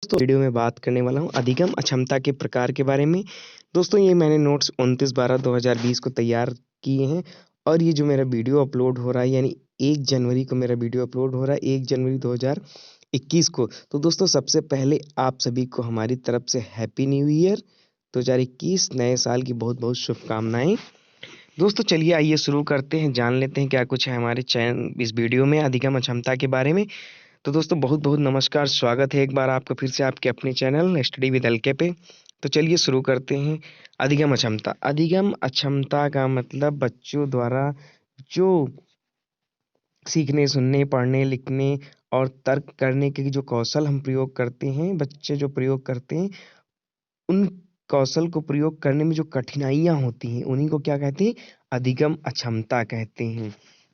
दोस्तों वीडियो में बात करने वाला हूं अधिगम अक्षमता के प्रकार के बारे में। दोस्तों ये मैंने नोट्स 29/12/2020 को तैयार किए हैं और ये जो मेरा वीडियो अपलोड हो रहा है यानी 1 जनवरी को मेरा वीडियो अपलोड हो रहा है, 1 जनवरी 2021 को। तो दोस्तों सबसे पहले आप सभी को हमारी तरफ से हैप्पी न्यू ईयर 2021 नए साल की बहुत बहुत शुभकामनाएं। दोस्तों चलिए आइए शुरू करते हैं, जान लेते हैं क्या कुछ है हमारे चैनल इस वीडियो में अधिगम अक्षमता के बारे में। तो दोस्तों बहुत बहुत नमस्कार, स्वागत है एक बार आपका फिर से आपके अपने चैनल स्टडी विद एलके पे। तो चलिए शुरू करते हैं। अधिगम अक्षमता। अधिगम अक्षमता का मतलब बच्चों द्वारा जो सीखने, सुनने, पढ़ने, लिखने और तर्क करने के जो कौशल हम प्रयोग करते हैं, बच्चे जो प्रयोग करते हैं, उन कौशल को प्रयोग करने में जो कठिनाइयाँ होती हैं उन्हीं को क्या कहते हैं? अधिगम अक्षमता कहते हैं।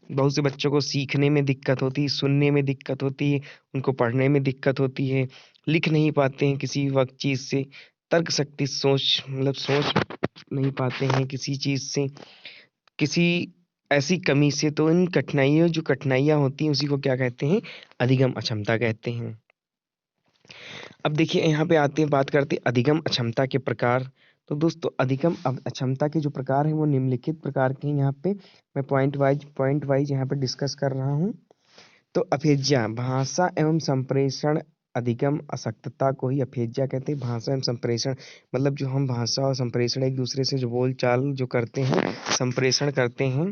बहुत से बच्चों को सीखने में दिक्कत होती है, सुनने में दिक्कत होती है, उनको पढ़ने में दिक्कत होती है, लिख नहीं पाते हैं किसी वक्त चीज़ से, तर्क शक्ति सोच नहीं पाते हैं किसी चीज़ से, किसी ऐसी कमी से। तो इन कठिनाइयाँ होती हैं उसी को क्या कहते हैं? अधिगम अक्षमता कहते हैं। अब देखिए यहाँ पे आते हैं, बात करते हैं अधिगम अक्षमता के प्रकार। तो दोस्तों अधिगम अक्षमता के जो प्रकार हैं वो निम्नलिखित प्रकार के हैं। यहाँ पे मैं पॉइंट वाइज यहाँ पे डिस्कस कर रहा हूँ। तो अफेज्या, भाषा एवं संप्रेषण अधिगम अशक्तता को ही अफेज्या कहते हैं। भाषा एवं संप्रेषण मतलब जो हम भाषा और संप्रेषण एक दूसरे से जो बोल चाल जो करते हैं, संप्रेषण करते हैं,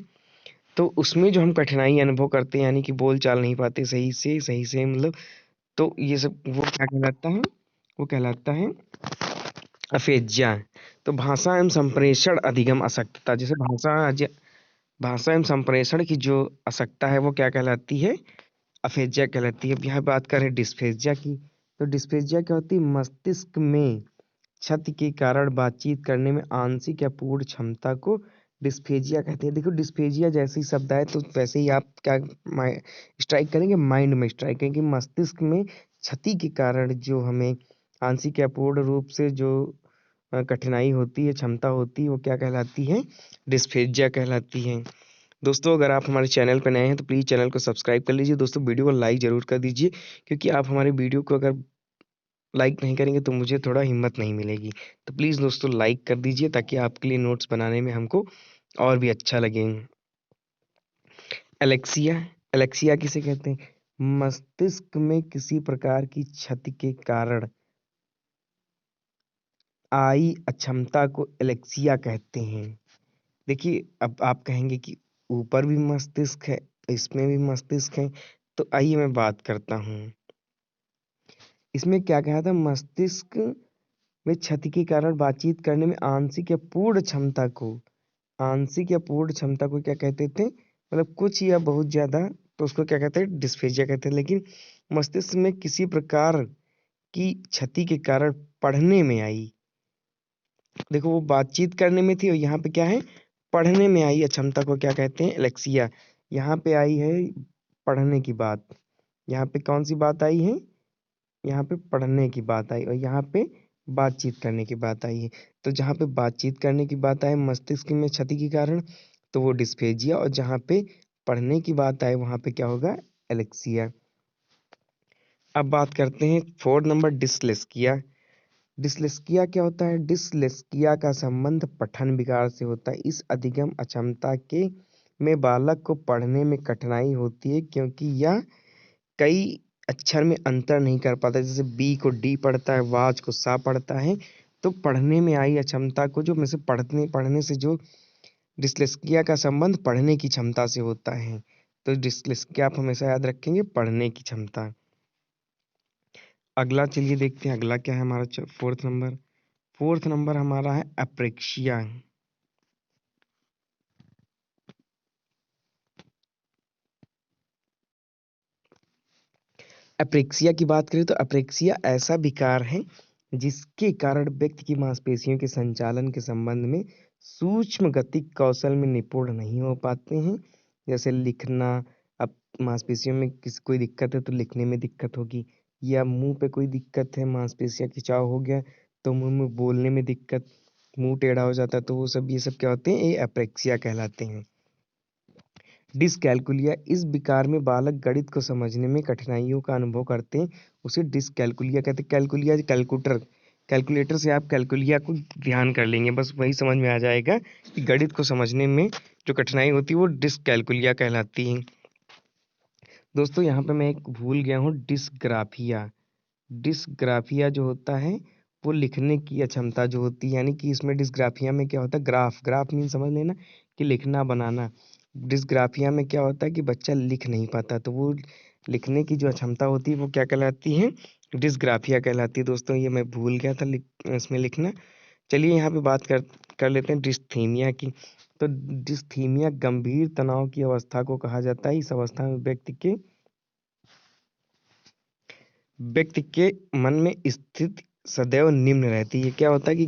तो उसमें जो हम कठिनाई अनुभव करते हैं यानी कि बोल चाल नहीं पाते सही से मतलब, तो ये सब वो क्या कहलाता है? वो कहलाता है अफेज्या। तो भाषा एवं संप्रेषण अधिगम अशक्तता, जैसे भाषा एवं संप्रेषण की जो अशक्तता है वो क्या कहलाती है? अफेज्या कहलाती है। अब यहाँ बात करें डिस्फेजिया की। तो डिस्फेजिया क्या होती है? मस्तिष्क में क्षति के कारण बातचीत करने में आंशिक या पूर्ण क्षमता को डिस्फेजिया कहते हैं। देखो डिस्फेजिया जैसे ही शब्द आए तो वैसे ही आप क्या स्ट्राइक करेंगे? माइंड में स्ट्राइक करेंगे। मस्तिष्क में क्षति के कारण जो हमें आंशिक या पूर्ण रूप से जो कठिनाई होती है, क्षमता होती है, वो क्या कहलाती है? डिस्फेजिया कहलाती है। दोस्तों अगर आप हमारे चैनल पर नए हैं तो प्लीज़ चैनल को सब्सक्राइब कर लीजिए। दोस्तों वीडियो को लाइक ज़रूर कर दीजिए, क्योंकि आप हमारे वीडियो को अगर लाइक नहीं करेंगे तो मुझे थोड़ा हिम्मत नहीं मिलेगी। तो प्लीज़ दोस्तों लाइक कर दीजिए ताकि आपके लिए नोट्स बनाने में हमको और भी अच्छा लगे। एलेक्सिया। एलेक्सिया किसे कहते हैं? मस्तिष्क में किसी प्रकार की क्षति के कारण आई अक्षमता को एलेक्सिया कहते हैं। देखिए अब आप कहेंगे कि ऊपर भी मस्तिष्क है, इसमें भी मस्तिष्क है, तो आइए मैं बात करता हूँ। इसमें क्या कहा था? मस्तिष्क में क्षति के कारण बातचीत करने में आंशिक या पूर्ण क्षमता को क्या कहते थे? मतलब कुछ या बहुत ज्यादा, तो उसको क्या कहते हैं? डिस्फेजिया कहते हैं। लेकिन मस्तिष्क में किसी प्रकार की क्षति के कारण पढ़ने में आई, देखो वो बातचीत करने में थी और यहाँ पे क्या है? पढ़ने में आई अक्षमता को क्या कहते हैं? एलेक्सिया। यहाँ पे आई है पढ़ने की बात, यहाँ पे कौन सी बात आई है? यहाँ पे पढ़ने की बात आई और यहाँ पे बातचीत करने की बात आई है। तो जहाँ पे बातचीत करने की बात आए मस्तिष्क में क्षति के कारण, तो वो डिस्फेजिया, और जहाँ पे पढ़ने की बात आए वहाँ पे क्या होगा? एलेक्सिया। अब बात करते हैं 4 नंबर डिसलेक्सिया। डिसलेक्सिया क्या होता है? डिसलेक्सिया का संबंध पठन विकार से होता है। इस अधिगम अक्षमता के में बालक को पढ़ने में कठिनाई होती है क्योंकि यह कई अक्षर में अंतर नहीं कर पाता। जैसे बी को डी पढ़ता है, वाज को सा पढ़ता है। तो पढ़ने में आई अक्षमता को जो में से पढ़ने से जो डिसलेक्सिया का संबंध पढ़ने की क्षमता से होता है। तो डिसलेक्सिया आप हमेशा याद रखेंगे, पढ़ने की क्षमता। अगला चलिए देखते हैं अगला क्या है हमारा। 4th नंबर हमारा है अप्रेक्सिया। अप्रेक्सिया की बात करें तो अप्रेक्सिया ऐसा विकार है जिसके कारण व्यक्ति की मांसपेशियों के संचालन के संबंध में सूक्ष्म गतिक कौशल में निपुण नहीं हो पाते हैं। जैसे लिखना, अब मांसपेशियों में कोई दिक्कत है तो लिखने में दिक्कत होगी, या मुंह पे कोई दिक्कत है, मांसपेशियां खिंचाव हो गया तो मुंह में बोलने में दिक्कत, मुंह टेढ़ा हो जाता है, तो वो सब ये सब क्या होते हैं? ये अप्रेक्सिया कहलाते हैं। डिसकैलकुलिया, इस विकार में बालक गणित को समझने में कठिनाइयों का अनुभव करते हैं। उसे डिसकैलकुलिया कहते हैं। कैलकुलिया कैलकुलेटर, कैलकुलेटर से आप कैलकुलिया को ध्यान कर लेंगे, बस वही समझ में आ जाएगा कि गणित को समझने में जो कठिनाई होती है वो डिसकैलकुलिया कहलाती है। दोस्तों यहाँ पे मैं एक भूल गया हूँ, डिसग्राफिया। डिसग्राफिया जो होता है वो लिखने की अक्षमता जो होती है, यानी कि इसमें डिसग्राफिया में क्या होता है, ग्राफ, ग्राफ मीन समझ लेना कि लिखना बनाना। डिसग्राफिया में क्या होता है कि बच्चा लिख नहीं पाता, तो वो लिखने की जो अक्षमता होती है वो क्या कहलाती है, डिसग्राफिया कहलाती है। दोस्तों ये मैं भूल गया था इसमें लिखना। चलिए यहाँ पे बात कर लेते हैं डिस्थीमिया की। तो डिस्थीमिया गंभीर तनाव की अवस्था को कहा जाता है। इस अवस्था में व्यक्ति के मन में स्थिति सदैव निम्न रहती है। क्या होता है कि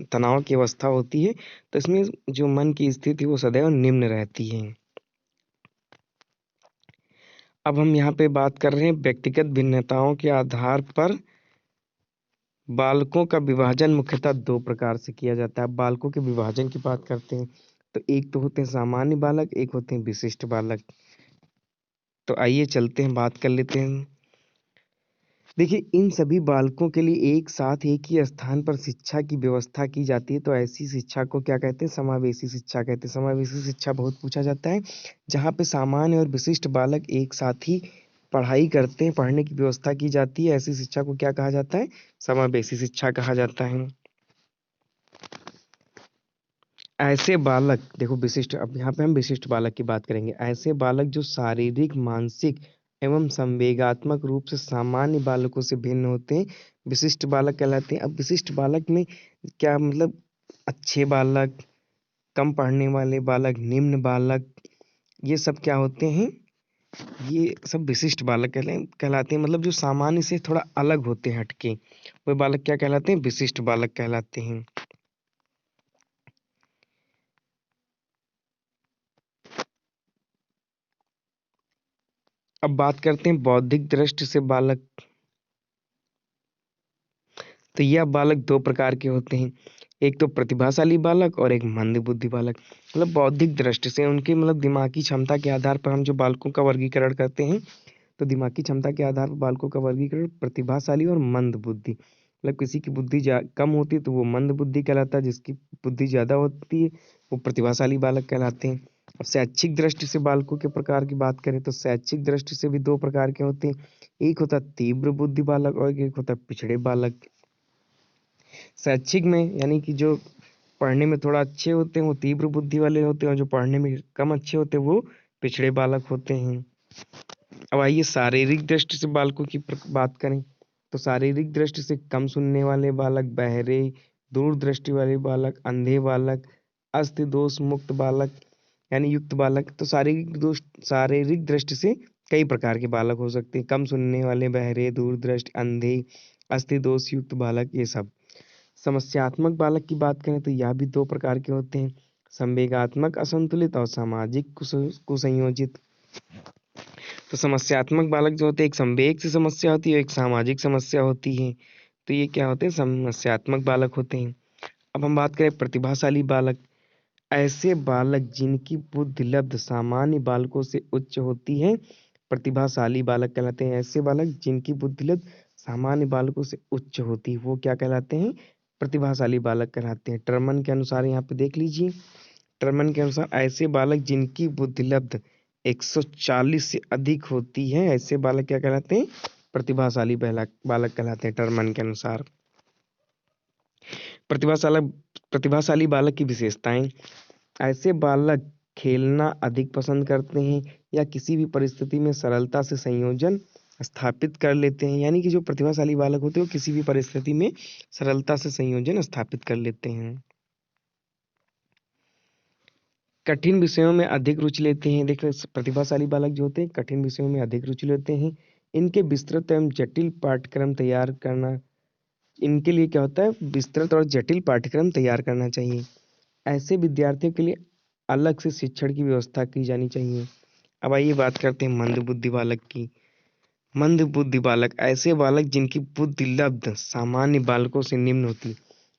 तनाव की अवस्था होती है, तो इसमें जो मन की स्थिति वो सदैव निम्न रहती है। अब हम यहाँ पे बात कर रहे हैं व्यक्तिगत भिन्नताओं के आधार पर बालकों का विभाजन मुख्यतः दो प्रकार से किया जाता है। बालकों के विभाजन की बात करते हैं तो एक तो होते हैं सामान्य बालक, एक होते हैं विशिष्ट बालक। तो आइए चलते हैं, बात कर लेते हैं। देखिए, इन सभी बालकों के लिए एक साथ एक ही स्थान पर शिक्षा की व्यवस्था की जाती है, तो ऐसी शिक्षा को क्या कहते हैं, समावेशी शिक्षा कहते हैं। समावेशी शिक्षा बहुत पूछा जाता है, जहाँ पे सामान्य और विशिष्ट बालक एक साथ ही पढ़ाई करते हैं, पढ़ने की व्यवस्था की जाती है। ऐसी शिक्षा को क्या कहा जाता है, समावेशी शिक्षा कहा जाता है। ऐसे बालक, देखो विशिष्ट, अब यहाँ पे हम विशिष्ट बालक की बात करेंगे। ऐसे बालक जो शारीरिक, मानसिक एवं संवेगात्मक रूप से सामान्य बालकों से भिन्न होते हैं, विशिष्ट बालक कहलाते हैं। अब विशिष्ट बालक में क्या मतलब, अच्छे बालक, कम पढ़ने वाले बालक, निम्न बालक, ये सब क्या होते हैं, ये सब विशिष्ट बालक कहलाते हैं। मतलब जो सामान्य से थोड़ा अलग होते हैं, हटके, वो बालक क्या कहलाते हैं, विशिष्ट बालक कहलाते हैं। अब बात करते हैं बौद्धिक दृष्टि से बालक। तो यह बालक दो प्रकार के होते हैं, एक तो प्रतिभाशाली बालक और एक मंदबुद्धि बालक। मतलब बौद्धिक दृष्टि से उनकी मतलब दिमागी क्षमता के आधार पर हम जो बालकों का वर्गीकरण करते हैं, तो दिमागी क्षमता के आधार पर बालकों का वर्गीकरण प्रतिभाशाली और मंदबुद्धि। मतलब किसी की बुद्धि कम होती है तो वो मंदबुद्धि कहलाता है, जिसकी बुद्धि ज़्यादा होती है वो प्रतिभाशाली बालक कहलाते हैं। अब शैक्षिक दृष्टि से बालकों के प्रकार की बात करें तो शैक्षिक दृष्टि से भी दो प्रकार के होते हैं, एक होता है तीव्र बुद्धि बालक और एक होता है पिछड़े बालक। शैक्षिक में यानी कि जो पढ़ने में थोड़ा अच्छे होते हैं वो तीव्र बुद्धि वाले होते हैं, और जो पढ़ने में कम अच्छे होते हैं वो पिछड़े बालक होते हैं। अब आइए शारीरिक दृष्टि से बालकों की बात करें तो शारीरिक दृष्टि से कम सुनने वाले बालक, बहरे, दूर दृष्टि वाले बालक, अंधे बालक, अस्थि दोष मुक्त बालक यानी युक्त बालक। तो शारीरिक दृष्टि से कई प्रकार के बालक हो सकते हैं, कम सुनने वाले, बहरे, दूर दृष्टि, अंधे, अस्थि दोष युक्त बालक, ये सब। समस्यात्मक बालक की बात करें तो यह भी दो प्रकार के होते हैं, संवेगात्मक असंतुलित और सामाजिक कुसंयोजित। तो समस्यात्मक बालक जो होते हैं, एक संवेग से समस्या होती है, एक सामाजिक समस्या होती है। तो ये क्या होते हैं, समस्यात्मक बालक होते हैं। अब हम बात करें प्रतिभाशाली बालक। ऐसे बालक जिनकी बुद्धि लब्ध सामान्य बालकों से उच्च होती है, प्रतिभाशाली बालक कहलाते हैं। ऐसे बालक जिनकी बुद्धि लब्ध सामान्य बालकों से उच्च होती है वो क्या कहलाते हैं, प्रतिभाशाली बालक कहलाते हैं। टर्मन के अनुसार यहाँ पे देख लीजिए, टर्मन के अनुसार ऐसे बालक जिनकी बुद्धि लब्ध 140 से अधिक होती है, ऐसे बालक क्या कहलाते हैं, प्रतिभाशाली बालक कहलाते हैं टर्मन के अनुसार। प्रतिभाशाली प्रतिभाशाली बालक की विशेषताएं। ऐसे बालक खेलना अधिक पसंद करते हैं या किसी भी परिस्थिति में सरलता से संयोजन स्थापित कर लेते हैं। यानी कि जो प्रतिभाशाली बालक होते हैं वो किसी भी परिस्थिति में सरलता से संयोजन स्थापित कर लेते हैं। कठिन विषयों में अधिक रुचि लेते हैं। देखो प्रतिभाशाली बालक जो होते हैं कठिन विषयों में अधिक रुचि लेते हैं। इनके विस्तृत एवं जटिल पाठ्यक्रम तैयार करना, इनके लिए क्या होता है, विस्तृत और जटिल पाठ्यक्रम तैयार करना चाहिए। ऐसे विद्यार्थियों के लिए अलग से शिक्षण की व्यवस्था की जानी चाहिए। अब आइए बात करते हैं मंदबुद्धि बालक की। मंदबुद्धि बालक ऐसे बालक जिनकी बुद्धि लब्ध सामान्य बालकों से निम्न होती।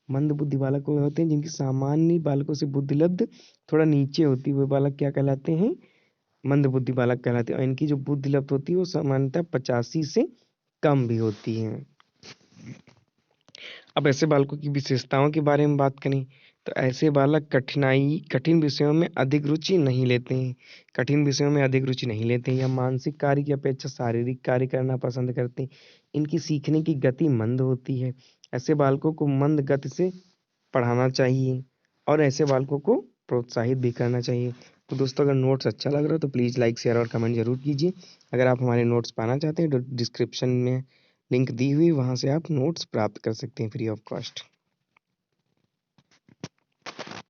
मंदबुद्धि बालक वो होते हैं जिनकी सामान्य बालकों से बुद्धि लब्ध थोड़ा नीचे होती है, वो बालक क्या कहलाते हैं, मंदबुद्धि बालक कहलाते हैं। और इनकी जो बुद्धि लब्ध होती है वो सामान्यतः 85 से कम भी होती हैं। अब ऐसे बालकों की विशेषताओं के बारे में बात करें तो ऐसे बालक कठिन विषयों में अधिक रुचि नहीं लेते हैं। कठिन विषयों में अधिक रुचि नहीं लेते हैं या मानसिक कार्य की अपेक्षा शारीरिक कार्य करना पसंद करते हैं। इनकी सीखने की गति मंद होती है। ऐसे बालकों को मंद गति से पढ़ाना चाहिए और ऐसे बालकों को प्रोत्साहित भी करना चाहिए। तो दोस्तों, अगर नोट्स अच्छा लग रहा हो तो प्लीज़ लाइक शेयर और कमेंट जरूर कीजिए। अगर आप हमारे नोट्स पाना चाहते हैं तो डिस्क्रिप्शन में लिंक दी हुई, वहाँ से आप नोट्स प्राप्त कर सकते हैं फ्री ऑफ कॉस्ट।